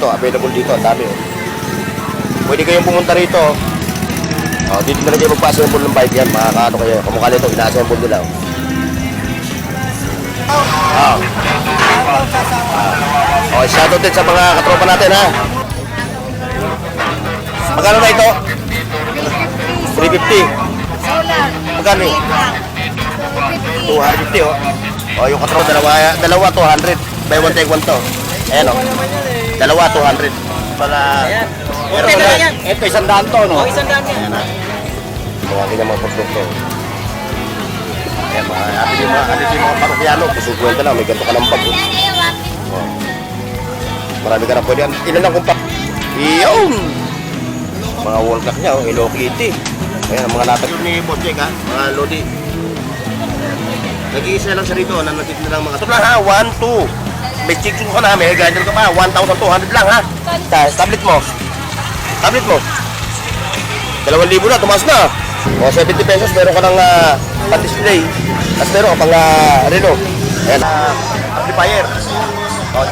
Ito, available dito, ang dami. Pwede kayong pumunta rito. Dito na lang kayo magpa-assemble ng bike yan. Makakaano kayo. Kamukha nito, ina-assemble nila. Shoutout din sa mga katropa natin, ha. Magkano na ito? 350. Magkano? 250, yung katropa, dalawa 200. Buy one, take one to. Ayan, dalawa 200. Para... Okay na yan. Ito, 100 to, no? 100 yan. Mga kanyang mga produkto. Ayan, mga parokyano, pusuguan ka lang, may ganito ka ng pag. Marami ka na pwede. Ilan lang kung pa... Iyon! Mga wall clock niya, Hello Kitty. Ayan, mga latag ni Bochek, ha? Mga Lodi. Nag-iisa lang siya rito, nanatid na lang mga... Ito lang, ha? 1, 2. May chick ka na, may guider ka pa. 1,200 lang, ha? Tablet mo. Tablet mo. 2,000 na, tumaas na. 70 pesos, meron ka ng pan-display. Tapos meron ka pang relo. Ayan, amplifier.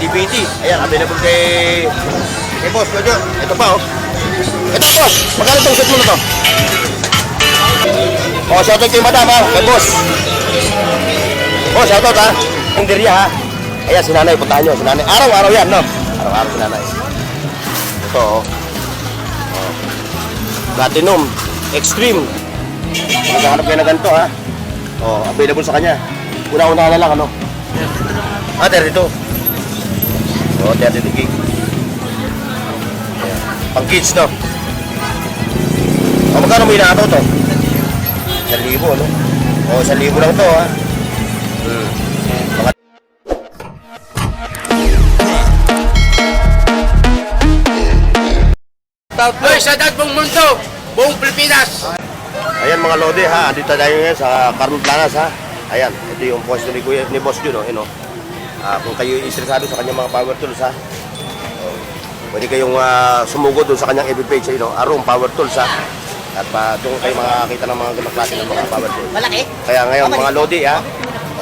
DVD. Ayan, available kay boss. Ito pa, Ito, boss. Magkano itong set mo na to? Shoutout kay madam, ha? Kay boss. Shoutout, ha? Hindirya, ha? Ayan, si nanay, puntahan nyo. Si nanay. Araw-araw yan, no? Araw-araw si nanay. Ito, Platinum Extreme. Magkahanap kayo na ganito, ha? Available sa kanya. Una-una na lang, ano? 32. 32 gig. Pang kids, no? Magkano mo inaataw to? 1,000, no? 1,000 lang to, ha? Hoy, sa buong mundo, buong Pilipinas. Ayan mga lodi, ha, andito tayo ngayon sa Carmen Planas, ha. Ayan, ito yung pwesto ni Boss Jun, kung kayo interesado sa kanyang mga power tools, ha. Pwede kayong sumugod doon sa kanyang FB page, Arum Power Tools, ha. At doon kayo makakita ng mga ganang klase ng mga power tools. Malaki? Kaya ngayon mga lodi, ha,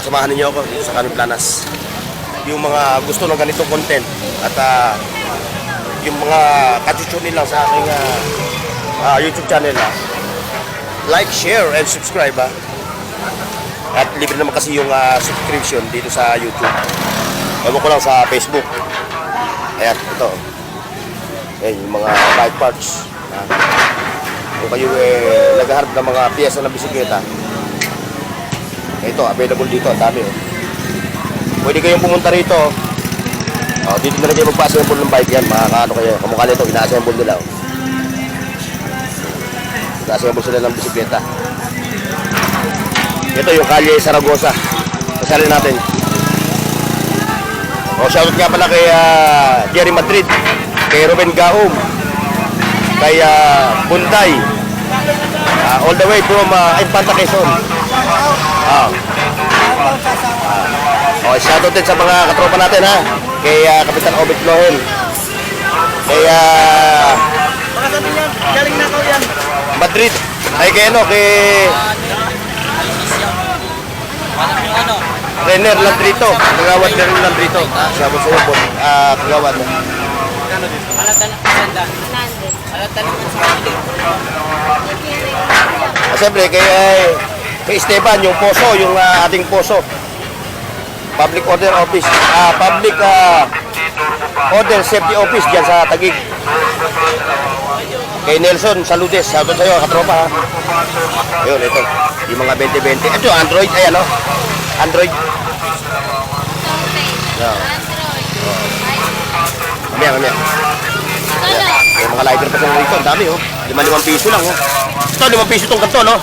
samahan ninyo ako dito sa Carmen Planas. Yung mga gusto ng ganitong content at yung mga katutunin lang sa aking YouTube channel, like, share, and subscribe, at libre naman kasi yung subscription dito sa YouTube. Ewan ko lang sa Facebook. Ayan, ito. Ayan, yung mga bike parts. Kung kayo naghahanap ng mga piyesa ng bisikleta, ito, available dito, ang dami. Pwede kayong pumunta rito. Dito na lang kayo magpa-assemble ng bike yan. Makakaano kayo. Kamukha nito, ina-assemble nila. Ina-assemble sila ng bisikleta. Ito yung Kalye Saragosa. Pasalin natin. Shoutout nga pala kay Jerry Madrid, kay Ruben Gaum, kay Bunday, all the way from Infanta Quezon. Shoutout din sa mga katropa natin, ha? Kay Kapitan Obit Lohen. Kay Galing na ko yan. Madrid. Ay kay Renner Landrito. Kagawad Renner Landrito. Sabot sa iyo, kagawad. Alatan ng sanda. Alatan ng sanda. Siyempre, kay Esteban, yung poso, yung ating poso. Public Order Office, Public Order Safety Office dyan sa Taguig. Kay Nelson Saludes, shoutout sa iyo, katropa, ha. Ayun, ito, yung mga 20-20. Ito, Android, ayan, Android. Kamaya. Yung mga lighter pa sa rito, ang dami, 5 piso lang, Ito, 5 piso itong kanto, no?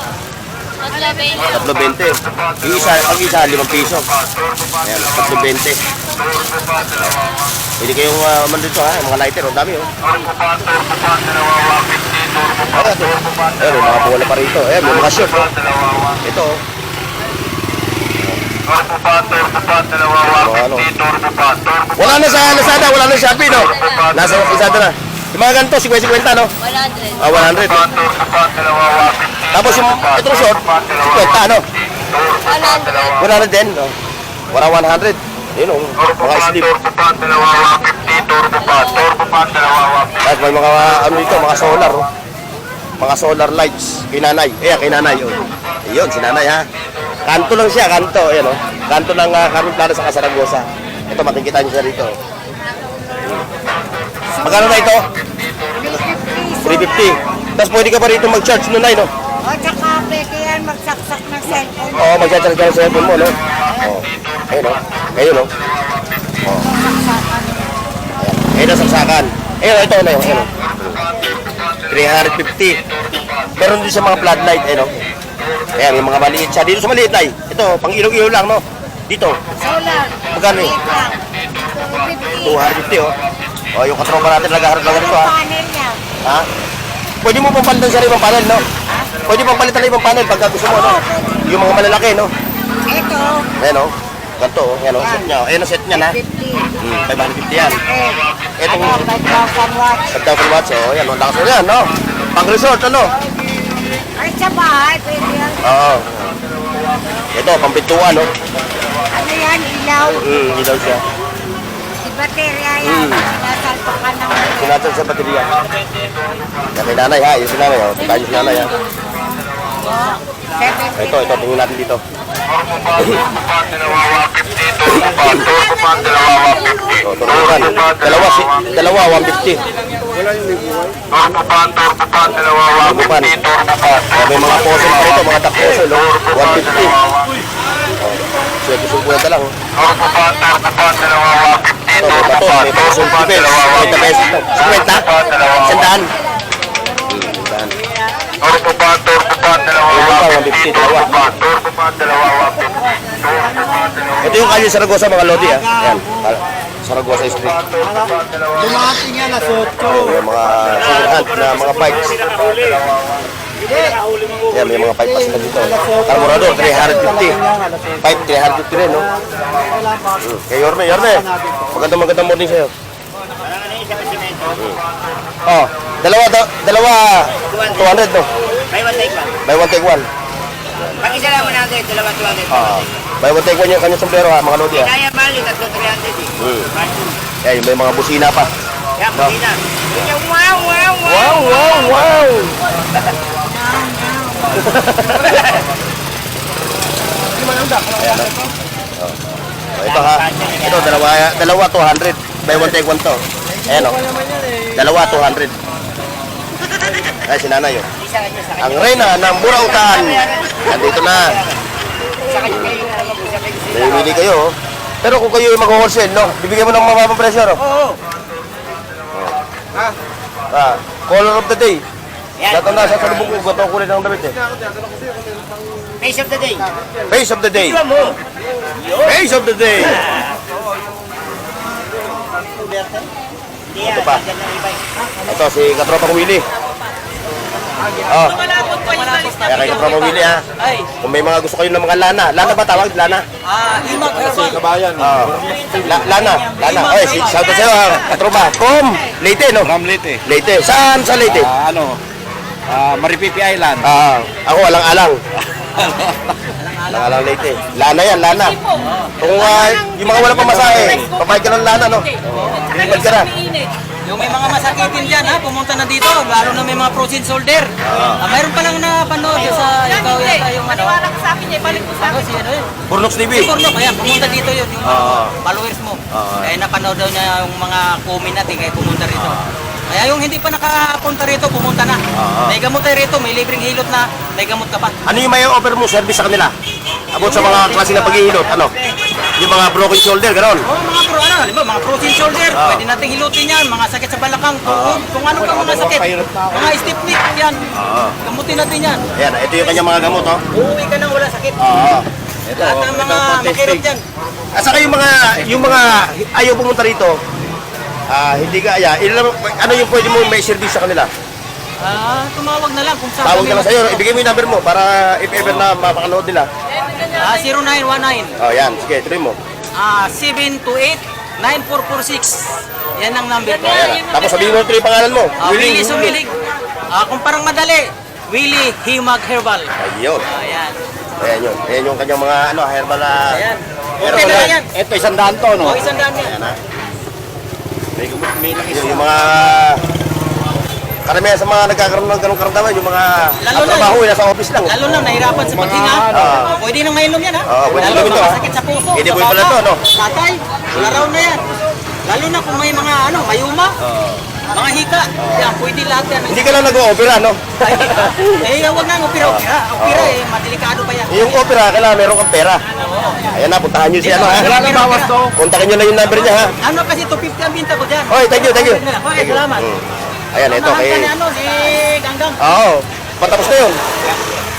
3.20. Pag-isa, 5 piso. Ayan, 3.20. Pwede kayong mandito, ha, mga lighter, ang dami, Ayan, mga bola pa rito. Ayan, may mga short, Ito, wala na sa Lazada, wala na sa Shopee, no? Nasa Lazada na. Yung mga ganito, 50-50, no? 100. 100. Tapos yung itong short, 50, no? 100 din, no? Wala 100. Yun, mga sleeve. At may mga ano dito, mga solar. Oh. Mga solar lights. Kay nanay. Kay nanay. Oh. Ayun, si nanay ha. Kanto lang siya, kanto. Ayan oh. Kanto ng Carmen Plana sa Saragosa. Ito, makikita niyo siya rito. Magkano na ito? 350. Tapos pwede ka pa rito mag-charge no, Nay, no? O, tsaka pwede yan magsaksak ng cellphone. Oo, mag-charge ka ng cellphone mo, no? Oo. Ayun, no? Ayun, no? Oo. Ayun, saksakan. Ayun, ito, na yun. Ayun, no? 350. Meron din sa mga floodlight, ayun, no? Ayan, yung mga maliit siya. Dito sa maliit, Nay. Ito, pang ilaw-ilaw lang, no? Dito. Solar. Magkano eh? 250, oh. Oh, yung katropa natin naghaharap lang ganito, ha? Panel niya. Ha? Pwede mo pang palitan sa ibang panel, no? Pwede pang palitan ng ibang panel pagka gusto mo, no? Yung mga malalaki, no? Ito. Ayan, no? Ganito, oh. Ayan, no? Set niya. Ayan, no? Set niya, na. 50. 550 yan. Itong 5,000 watts. 5,000 watts, oh. Ayan, no? Lakas mo yan, no? Pang resort, ano? Ay, sa bahay, pwede yan. Oo. Ito, pang pintuan, no? Ano yan, ilaw? Ilaw siya. Di baterya yan. Sinasalpa ka ng Sinatsan sa baterya. Yan kay nanay, ha? Yung si nanay, oh. Tayo si nanay, ha? 750. Ito, tingnan natin dito. Oh, turuan. Dalawa, 150. Lubupan. May mga puzzle pa rito, mga duck puzzle, oh. 150. Oh. Suwerte-suwerte lang, oh. Ito, may bato, may puzzle defense. 50 pesos ito. 50? Sandaan. Sandaan. Lubupan, 150, dalawa. Ito yung kalye Saragosa, mga lodi, ha. Ayan, Saragosa Street. Tumati nga na sotso. Yung mga second hand na mga bikes. Yan, may mga pipe pa sila dito. Carburador, 350. Pipe, 350 rin, no? Kay Yorme. Magandang morning sa'yo. Oh, dalawa, 200, no? Buy one, take one. Pag isa lang mo natin, dalawa 200. Buy one, take one yung kanyang sombrero, ha, mga lodi, ha? Kaya mali, tatlo 300 eh. Yan, may mga busina pa. Yan, busina. Wow! Ayan, no? Oh, ito, ha? Ito, dalawa 200. Buy one, take one to. Ayan, no? Dalawa 200. Ay, si nanay, oh. Ang reyna ng burautan. Nandito na. Bibili kayo, oh. Pero kung kayo yung mag-wholesale, no? Bibigyan mo ng mababang presyo, no? Oo. Color of the day. Lahat ang nasa salubong ko, gato kulay ng damit, eh. Face of the day. Face of the day. Iwan mo. Face of the day. Ito pa. Ito, si Katropang Willie. Oh. Kaya kay Katropang Willie, ha? Kung may mga gusto kayo ng mga lana. Lana ba tawag? Lana? Imag Herbal. Kabayan. Oh. Lana. Oy, shout out sa'yo, ha? Katropa. From Leyte, no? From Leyte. Leyte. Saan sa Leyte? Maripipi Island. Ako alang-alang. Alang Leyte. Lana yan, lana. Kung yung mga wala pa masahe, papayag ka ng lana, no? Bilibad ka na. Yung may mga masakitin dyan, ha, pumunta na dito, lalo na may mga frozen shoulder. Mayroon pa lang napanood sa ikaw yata yung ano. Maniwala ka sa akin, balik ko sa akin. Si ano yun? Burnox TV. Si Corno, kaya pumunta dito yun, yung followers mo. Kaya napanood daw niya yung mga comment natin, kaya pumunta rito. Kaya yung hindi pa nakapunta rito, pumunta na. May gamot tayo rito, may libreng hilot na, may gamot ka pa. Ano yung may offer mo service sa kanila? About sa mga klase ng paghihilot, ano? Yung mga broken shoulder, gano'n? Di ba, mga frozen shoulder, pwede nating hilutin yan, mga sakit sa balakang, kung ano pa mga sakit, mga stiff neck yan, gamutin natin yan. Ayan, ito yung kanyang mga gamot, oh. Uuwi ka nang wala sakit. Ito, Lahat ng mga makirot dyan. At saka yung mga ayaw pumunta rito, hindi ka aya, ano yung pwede mo may service sa kanila? Tumawag na lang kung saan Tawag na lang sa'yo, ibigay mo yung number mo para if ever na mapakanood nila. 0919 Oh, yan, sige, tuloy mo. 728-9446. Yan ang number ko. Ayan, tapos sabihin mo ito yung pangalan mo. Willie Sumilig. Kung parang madali, Willie Himag Herbal. Ayun. Ayan. Ayan yun. Ayan yung kanyang mga herbal na... Ayan. Herbal Okay na na- yan. Ito, 100 to, no? O, 100 yan. Ayan, ha. Yung mga karamihan sa mga nagkakaroon ng ganong karamdaman, yung mga Lalo ang na trabaho nasa office lang. Lalo na nahirapan sa paghinga. Pwede nang mainom yan ha. Pwede Lalo inumin to, na ha? masakit sa puso. Hindi sa boy pala baba, to, no? Tatay, laraw na yan. Lalo na kung may mga mayuma, mga hika. Yan, pwede lahat yan. Hindi ka lang nag-o-opera, no? Huwag na opera. Opera madelikado pa yan. Yung opera, kailangan meron kang pera. Ayan na, puntahan nyo siya, no, ha? Wala nang bawas to. Kontakin nyo lang yung number niya, ha? Ano kasi 250 ang binta ko dyan. Oy, thank you. Okay, salamat. Ayan, ito Mahal kay... ka ni ano, si Ganggang. Oo, patapos na yun.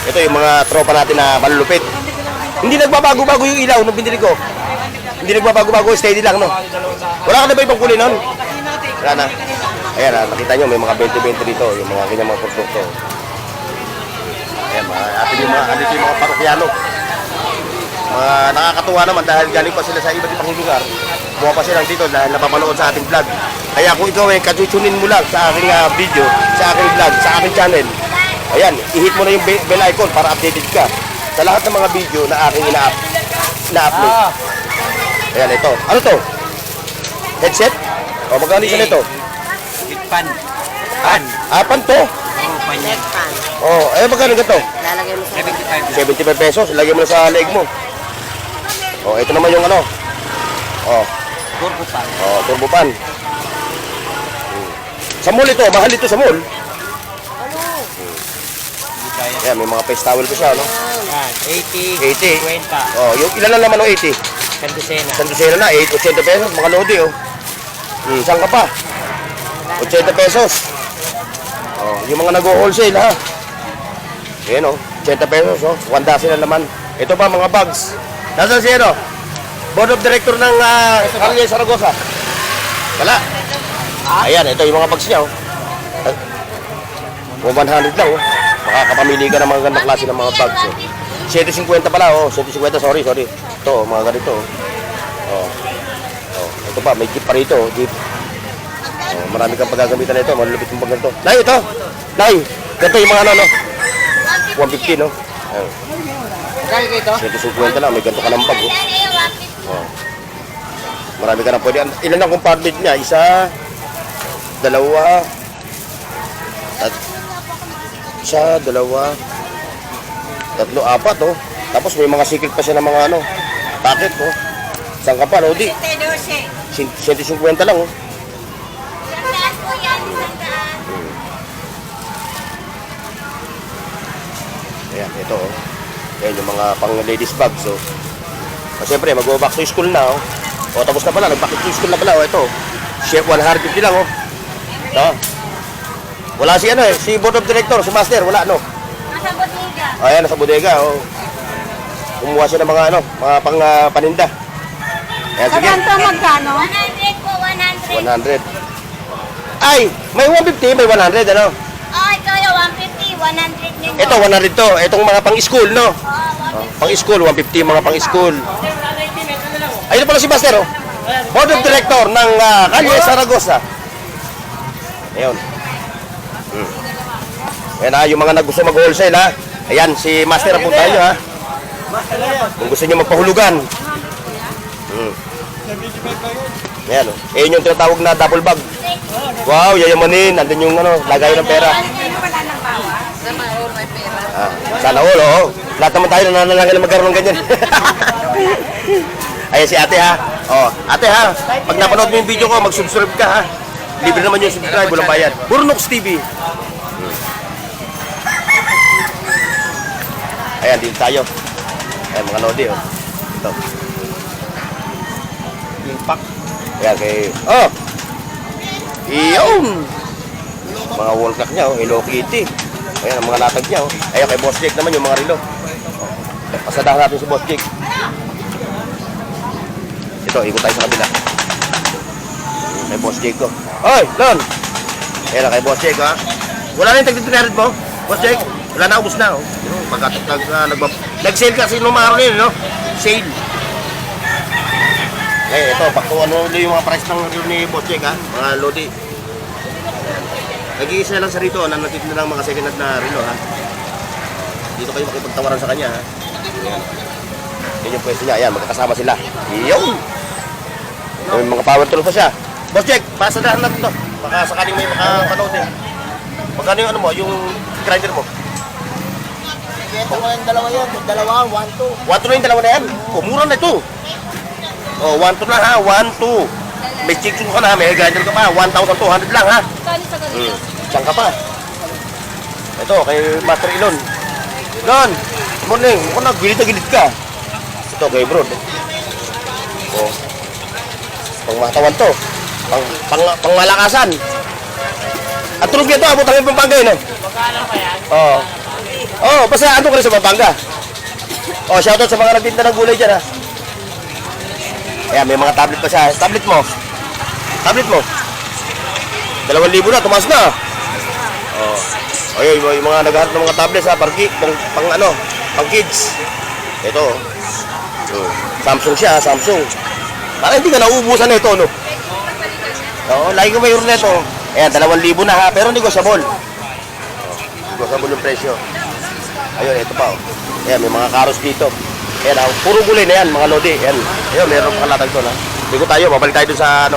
Ito yung mga tropa natin na malulupit. Hindi nagbabago-bago yung ilaw nung binili ko. Hindi nagbabago-bago, steady lang, no? Wala ka na ba ibang kulay nun? Wala na. Ayan, nakita nyo, may mga 20-20 dito, yung mga kanyang mga produkto. Ayan, atin yung mga parokyano. Mga nakakatuwa naman dahil galing pa sila sa iba't ibang lugar. Buha pa sila dito dahil napapanood sa ating vlog. Kaya kung ikaw ay katutunin mo lang sa aking video, sa aking vlog, sa aking channel, ayan, i-hit mo na yung bell icon para updated ka sa lahat ng mga video na aking ina-upload. Ayan, ito. Ano to? Headset? O, magkano isa nito? Pan. Pan to? Neck pan. O, magkano ganito? Lalagay mo sa 75 pesos. Lagyan mo na sa leg mo. O, ito naman yung ano. O, Turbo pan. turbo pan. Sa mall ito, mahal ito sa mall. Ayan, may mga face towel ko siya, no? Yan, 80, 80. 50, Oh, yung ilan lang naman o 80? Sandusena. Sandusena na, 80 pesos, mga lodi, oh. Saan ka pa? 80 pesos. Oh, yung mga nag-wholesale, ha? Ayan, oh, 80 pesos, oh. 1 dozen na naman. Ito pa, mga bags. Nasaan si ano? Board of Director ng Calle Zaragoza. Wala. Ayan, ito yung mga bags niya, oh. 100 lang, oh. Makakapamili ka ng mga gandang klase ng mga bags, oh. 750 pala, oh. 750, sorry. Ito, oh, mga ganito, oh. Oh, ito pa, may jeep pa rito, oh. Jeep. Oh, marami kang paggagamitan nito, malulupit yung pag ganito. Nay, ito! Nay! Ganito yung mga ano, no? 150, no? Ayun. Kaya ka ito? 750 lang, may ganito ka ng bag, oh. Oh. Marami ka na pwede. Ilan ang compartment niya? Isa, dalawa, tatlo, apat, oh. Tapos may mga secret pa siya ng mga ano, packet, oh. Saan ka pa, Lodi? 150 lang, oh. Ayan, ito, oh. Ayan yung mga pang ladies bags, oh. Siyempre, mag-go back to school na, oh. O, tapos na pala, nag-back to school na pala, oh. Ito, chef 150 lang, oh. Ito. Wala si ano eh, si board of director, si master, wala no. Nasa bodega. Ayan, nasa bodega, oh. Kumuha siya ng mga ano, mga pang paninda. Ayan, sige. Ganito magkano? 100 po, 100. 100. Ay, may 150, may 100, ano? Oh, ikaw yung 150, 100 din. Ito, 100 to. Itong mga pang-school, no? Pang-school, 150 mga pang-school. Ayun pala si master, oh. Board of director ng Calle Zaragoza. Ayun. Ayan, yung mga gusto mag-wholesale, ha? Ayan, si master, puntahan nyo, ha? Kung gusto nyo magpahulugan. Ayan, oh. Ayan yung tinatawag na double bag. Wow, yayamanin. Nandun yung ano, lagay ng pera. Wala nang bawas. Sa mahal may pera. Sana all, oo. Lahat naman tayo nananalangin na magkaroon ng ganyan. Ayan si ate, ha? Oh, ate, ha? Pag napanood mo yung video ko, mag-subscribe ka, ha? Libre naman yung subscribe, walang bayad. Burnox TV. Ayan, dito tayo. Ayan, mga lodi, oh. Ito. Yung pack. Ayan, kay... Oh! Iyon! Mga wall clock niya, oh. Hello Kitty. Ayan, ang mga latag niya, oh. Ayan, kay Boss Jake naman yung mga relo. Oh. Pasadahan natin si Boss Jake. Ito, ikot tayo sa kabila. Kay Boss Jake ko. Oy, Lon! Ayan, kay Boss Jake, ha? Wala na yung tag-300 mo? Boss Jake? Wala na, ubus na, oh. Nag-sale kasi nung araw yun, no? Sale. Eh, ito, ano yung mga price ng relo ni Boss Jake, ha? Mga lodi. Nag-iisa lang sa rito, nanatid na lang mga second hand na relo, ha? Dito kayo makipagtawaran sa kanya, ha? Ayan. Yan yung pwesto niya, ayan, magkakasama sila. Iyon! May mga power tool pa siya. Boss Jack, pasadahan natin to. Baka sakaling may makapanood eh. Magkano yung ano mo, yung grinder mo? Ito ko yung dalawa yan. Yung dalawa, 1-2. 1-2 na yung dalawa na yan. Oh, mura na ito. Oh, 1-2 na ha, 1-2. May chicken ka na, may grinder ka pa, 1,200 lang ha. Saan ka pa? Ito, kay Master Ilon. Ilon, good morning. Mukhang nagilid na gilid ka. Ito, kay bro. Oh. Pang matawan to. Pang malakasan. At tulog niya to, abot ang Pampanga yun, no? Oo. Oh, basta ano ka rin sa Pampanga. Oh, shoutout sa mga nagtinda ng gulay dyan, ha? Ayan, may mga tablet pa siya. Tablet mo. Tablet mo. 2,000 na, tumaas na. Oh. Ayun, yung mga naghahanap ng mga tablets, ha? Pang kids. Ito. Samsung siya, Samsung. Parang hindi ka nauubusan na ito, no? Oo, lagi ko mayroon na ito. Ayan, 2,000 na ha, pero negosyable. Negosyable yung presyo. Ayun, ito pa. Ayan, may mga karos dito. Ayan, puro gulay na yan, mga lodi. Ayan, ayun, meron pang kalatag doon ha. Ligo tayo, babalik tayo doon sa,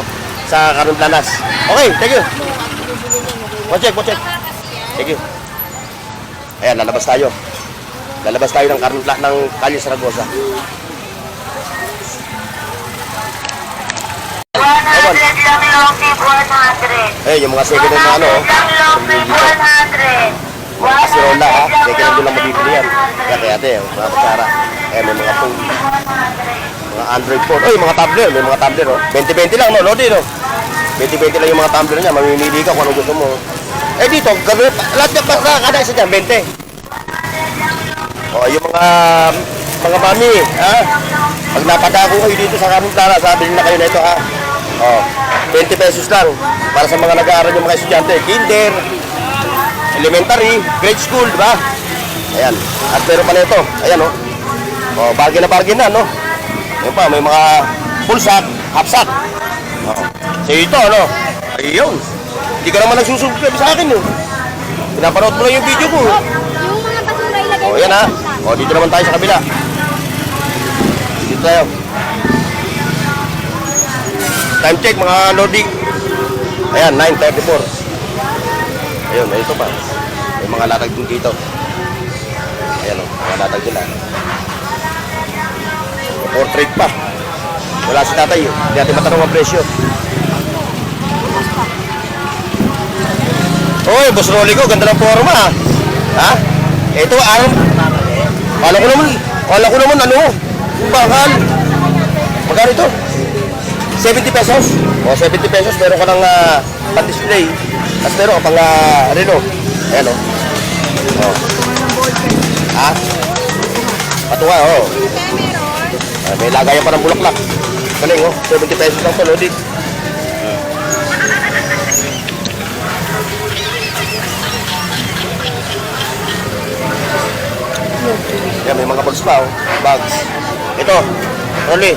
sa Carmen Planas. Okay, thank you. Watch check. Thank you. Ayan, lalabas tayo. Lalabas tayo ng Calle Saragosa. Eh, yung mga second hand na ano, mga kasirola ha, second hand doon lang mabibili yan. Kaya ate, mga patsara. Eh, may mga phone, mga Android phone. Oy, mga tablet, may mga tablet oh. 20-20 lang no, Lodi no. 20-20 lang yung mga tumbler niya, mamimili ka kung anong gusto mo. Eh dito, lahat ng basta kada isa dyan, 20. O, yung mga mami, ha? Pag napadako kayo dito sa Carmen Planas, sabihin na kayo na ito, ha? O, 20 pesos lang para sa mga nag-aaral yung mga estudyante. Kinder, elementary, grade school, di ba? Ayan. At meron pa na ito. Ayan, o. O, bargain na, no? Ayan pa, may mga full sack, half sack. O. So, ito, ano? Ayun. Hindi ka naman nagsusubscribe sa akin, eh. Pinapanood mo lang yung video ko. Yung mga basura ilagay O, yan, ha? O, dito naman tayo sa kabila. Dito tayo. Time check, mga lodi. Ayan, 9:34. Ayun, may ito pa. May mga latag din dito. Ayan, o. Mga latag nila. May portrait pa. Wala si tatay. Hindi natin matanong ang presyo. Oy, Boss Rolly ko, ganda ng forma, ha? Ha? Ito, kala ko naman, ano? Bakal. Magkano ito? 70 pesos. O, 70 pesos, meron ka ng pan-display. Tapos meron ka pang relo. Ayan, o. O. Ha? Patunga, o. May lagayan pa ng bulaklak. Galing, o. 70 pesos lang ito, Lodi. Yan, may mga bags pa, oh. Bags. Ito, Rolly.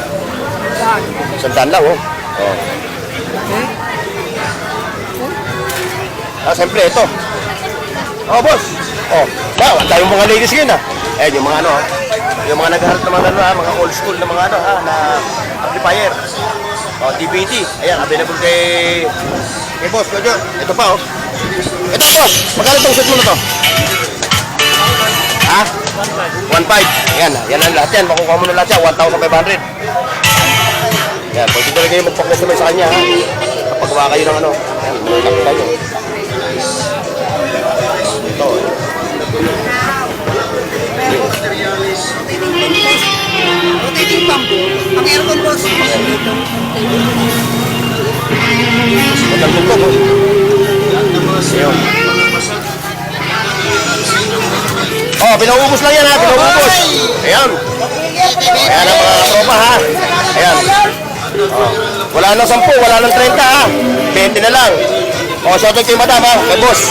Sandaan lang, oh. Oh. Siyempre, ito. Oh, boss. Oh, wala tayong mga ladies ngayon, ah. Eh, yung mga ano, yung mga naghaharap na mga ano, mga old school na mga ano, na amplifier. Oh, DVD. Ayan, available kay boss. Ito pa, oh. Ito, boss. Magkano itong set mo na to? Ha? 1.5. Yan ang lahat yan. Makukuha mo na lahat yan. 1,500. Yan. Pwede talaga kayo magpakustomize sa kanya, ha? Kapag gawa kayo ng ano. Yan. Malapit tayo. Ito. Rotating pump. Ang aircon, boss. Magandang tugtog, oh. Ayun. Oh, pinaubos lang yan, ha? Pinaubos. Ayan. Ayan ang mga tropa, ha? Ayan. Oh. Wala nang 10, wala nang 30, ha? 20 na lang. Oh, shoutout kay madam, ha? Kay boss.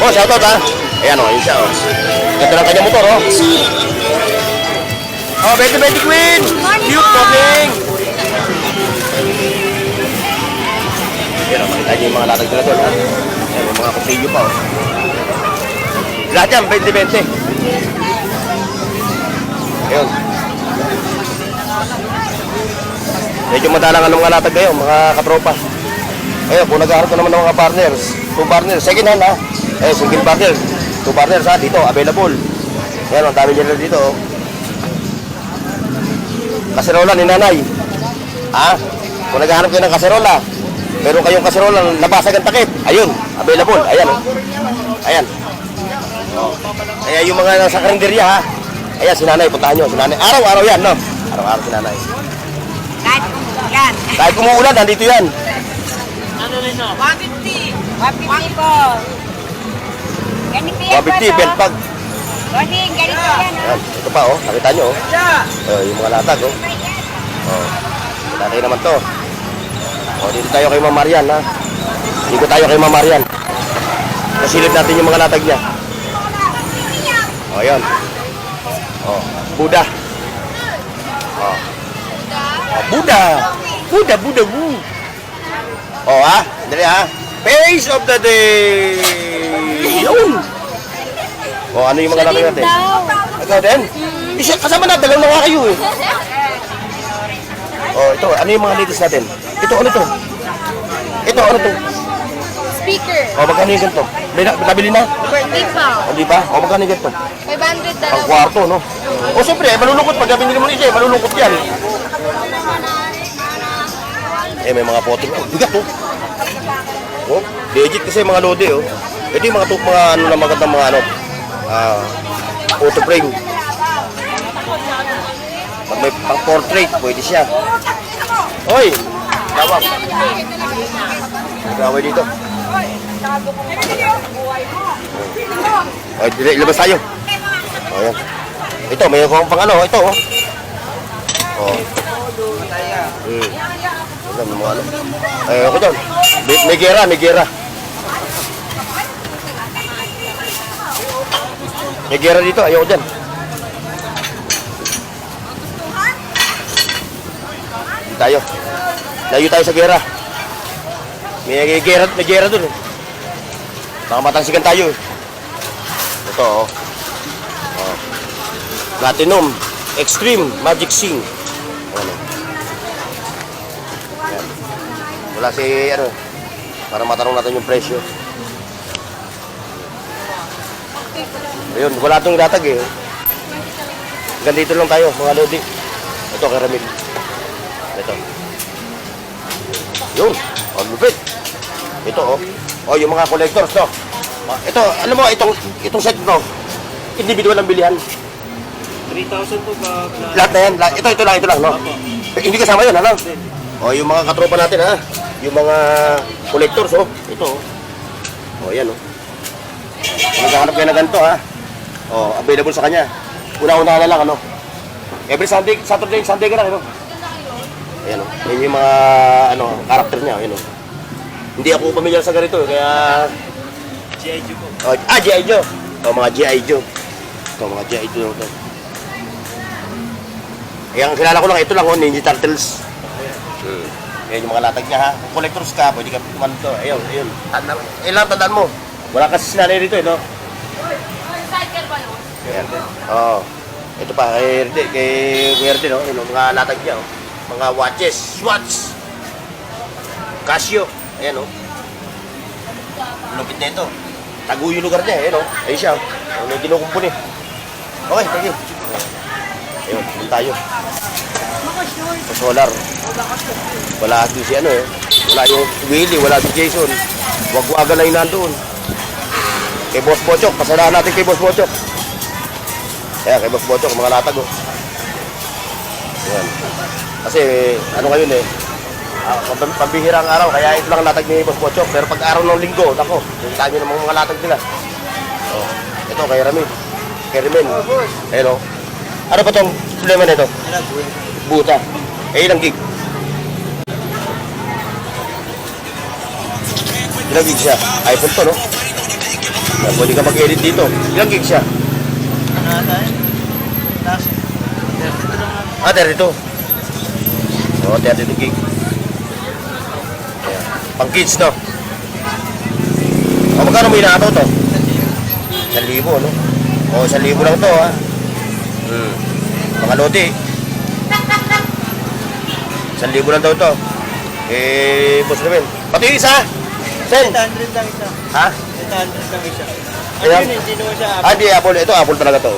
Oh, shoutout, ha? Ayan, oh, yun siya, oh. Ganda ng kanyang motor, oh. Oh, 20 Queen! Cute, morning! Ayan, oh, makita niyo yung mga latag nila doon, ha? Ayan, yung mga kupilyo pa, oh. Lahat yan, 20-20. Ayun. Medyo madalang ang mga latag kayo, mga katropa. Ayun, kung naghaharap ka naman ng mga partners, 2 partners, second hand ha. Single partner, 2 partners ha, dito, available. Ayan, ang dami nila dito. Oh. Kaserola ni nanay. Ha? Kung naghahanap kayo ng kaserola, meron kayong kaserola nabasag ang takip. Ayun, available. Ayan. Oh. Ayan. Oh. Kaya yung mga nasa karinderya ha. Ayan, si nanay, puntahan nyo. Si nanay. Araw-araw yan, no? Araw-araw si nanay. Kahit umuulan. Kahit kumuulan, nandito yan. 150 po. Ganito yan 150, belt bag. Bossing, ganito yan. Ayan, ito pa, oh. Nakita nyo, oh. Yung mga latag, oh. Oh. Latag naman to. Oh, dito tayo kay Ma'am Marian, ha. Dito tayo kay Ma'am Marian. Nasilip natin yung mga latag niya. Oh, yun. Oh, Buddha. Oh. Oh, Buddha. Buddha, Buddha, Buddha. Oh, ha? Dali, ha? Face of the day. Yun. Oh, ano yung mga latag natin? Ikaw din? Isa, kasama na, dalaw na nga kayo, eh. Oh, ito, ano yung mga latest natin? Ito, ano to? Ito, ano to? Speaker. Oh, magkano yung ganito? Nabili na? Hindi pa. Hindi pa? Oh, magkano yung ganito? 500 Ang dalawa. kwarto, no? O, siyempre, malulungkot. Pag binili mo isa, malulungkot yan. May mga photo. Oh, bigat, oh. Oh, legit kasi mga lode, oh. Ito yung mga ano na magandang mga ano. Photo frame. Pag may pang portrait, pwede siya. Hoy! Tawag. Nag-away dito. Ay, ilabas tayo. O, yan. Ito, may pang ano, ito, oh. Oh. Ito, may mga ano. Ay, ako doon. May gera, may gera. May gera dito, ayoko dyan. Tayo. Layo tayo sa gera. May gera dun, eh. Baka matangsikan tayo, eh. Ito, oh. Oh. Platinum Extreme Magic Sing. Ano? Yan. Wala si, ano, para matanong natin yung presyo. Ayun, wala itong datag, eh. Hanggang dito lang tayo, mga lodi. Ito, karamil. Ito. Yun. Oh, lupit. Ito, oh. Oh, yung mga collectors, no. Ito, alam mo, itong set no. Individual ang bilihan. 3,000 po ba? Lahat na yan. Ito lang, no. Hindi kasama yun, ano? Oh, yung mga katropa natin, ha. Yung mga collectors, oh. Ito, oh. Oh, yan, oh. Naghahanap kayo na ganito, ha. Oh, available sa kanya. Una-una na lang, ano. Every Sunday, Saturday, Sunday ka lang, ano. Ayan, oh. Yan yung mga, ano, karakter niya, ayan, oh. Hindi ako pamilyar sa ganito, kaya... G.I. Joe po. Oh, G.I. Joe. Oh, mga G.I. Joe. Ito, mga G.I. Joe. Ang kilala ko lang, ito lang, oh, Ninja Turtles. Yan yung mga latag niya, ha. Kung collectors ka, pwede ka puman ito. Ayun. Ilang tandaan mo. Wala kasi sinanay rito, eh, no? Ayan. Oh. Ito pa, kay Werde, no? Yung mga latag niya, oh. Mga watches, Swatch, Casio. Ayan, oh. Lupit na ito. Tago yung lugar niya, ayan, oh. Ayun siya, oh. May kinukumpun, eh. Okay, thank you. Ayun, punta tayo. Sa solar. Wala din si ano, eh. Wala yung Willie, wala si Jason. Wag-waga na yung nandoon. Kay Boss Bochok, pasalahan natin kay Boss Bochok. Ayan, kay Boss Bochok, mga latag, oh. Ayan. Kasi, ano ngayon, eh. Pambihirang araw, kaya ito lang latag ni Boss Bochok. Pero pag araw ng linggo, nako, yung tayo ng mga latag nila. Oh, ito, kay Ramin. Kay Ramin. Ayun, oh. Ano ba itong problema nito? Buta. Eh, ilang gig? Ilang gig siya? iPhone to, no? Pwede ka mag-edit dito. Ilang gig siya? Ah, 32. Oo, 32 gig. Ayan. Pang kids, no? O, magkano mo inato to? 1,000, no? O, 1,000 lang to, ha? Mga lodi. 1,000 lang daw ito. Boss namin. Pati yung isa. Sen. 800 lang isa. Ha? 800 lang isa. Ayan. Hindi naman siya Di apple. Ito, apple talaga to.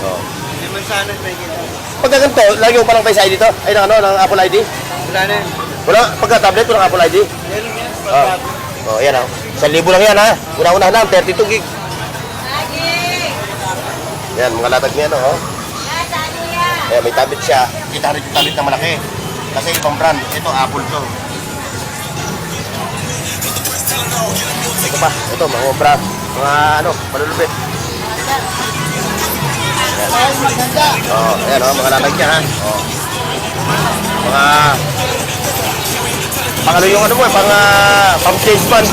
Oh. Hindi man sana may kita. Pagka ganito, lagi mo palang Face ID to? Ay, ng Apple ID? Wala na yan. Wala, pagka tablet, walang Apple ID? Meron yan. Oh, yan oh. 1,000 lang yan ha. Una-una lang, 32 gig. Yan, mga latag niya no, oh. Ayan, may tablet siya. Kita rin yung tablet na malaki. Kasi ibang brand. Ito, Apple to. Ito pa. Ito, mga brand. Mga malulupit. Ay, maganda. Oh, ayan oh, mga latag niya ha. Oh. Mga yung pang change band.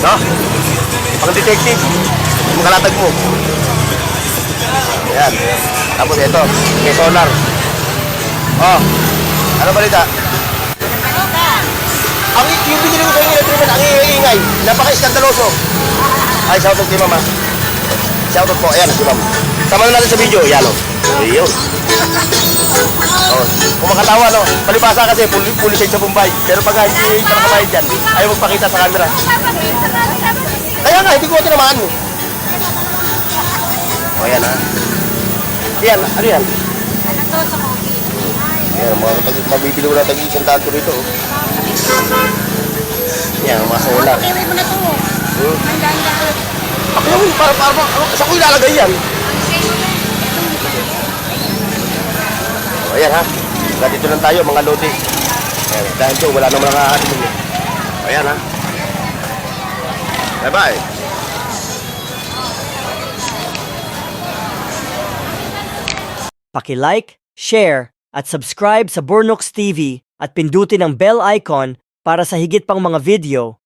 No? Pang detective. Yung mga latag mo. Ayan. Tapos ito, may solar. Oh, ano balita? Yung binili ko sa inyo electric fan, ang ingay. Napaka-iskandaloso. Ay, shoutout kay mama. Shoutout po, ayan, si mama. Sama na natin sa video, yan o. Ayun. Oh, kung makatawa, no? Palibasa kasi, pulisin sa Bombay. Pero pag hindi ka nakabayad dyan, ayaw magpakita sa camera. Kaya nga, hindi ko tinamaan. O, yan ha. Yan, ano yan? Ano to sa coffee? Yan, mabibili mo na tag-iisang tanto rito. Oh. Yan, mga solar. Iwi mo na to. Mandaan-daan. Ako naman, saan ko ilalagay yan? O, ayan ha. Dito lang tayo, mga lodi. Ayan, dahil ito, wala naman nakahati dito. O, ayan ha. Bye-bye. Paki-like, share, at subscribe sa Bornox TV at pindutin ang bell icon para sa higit pang mga video.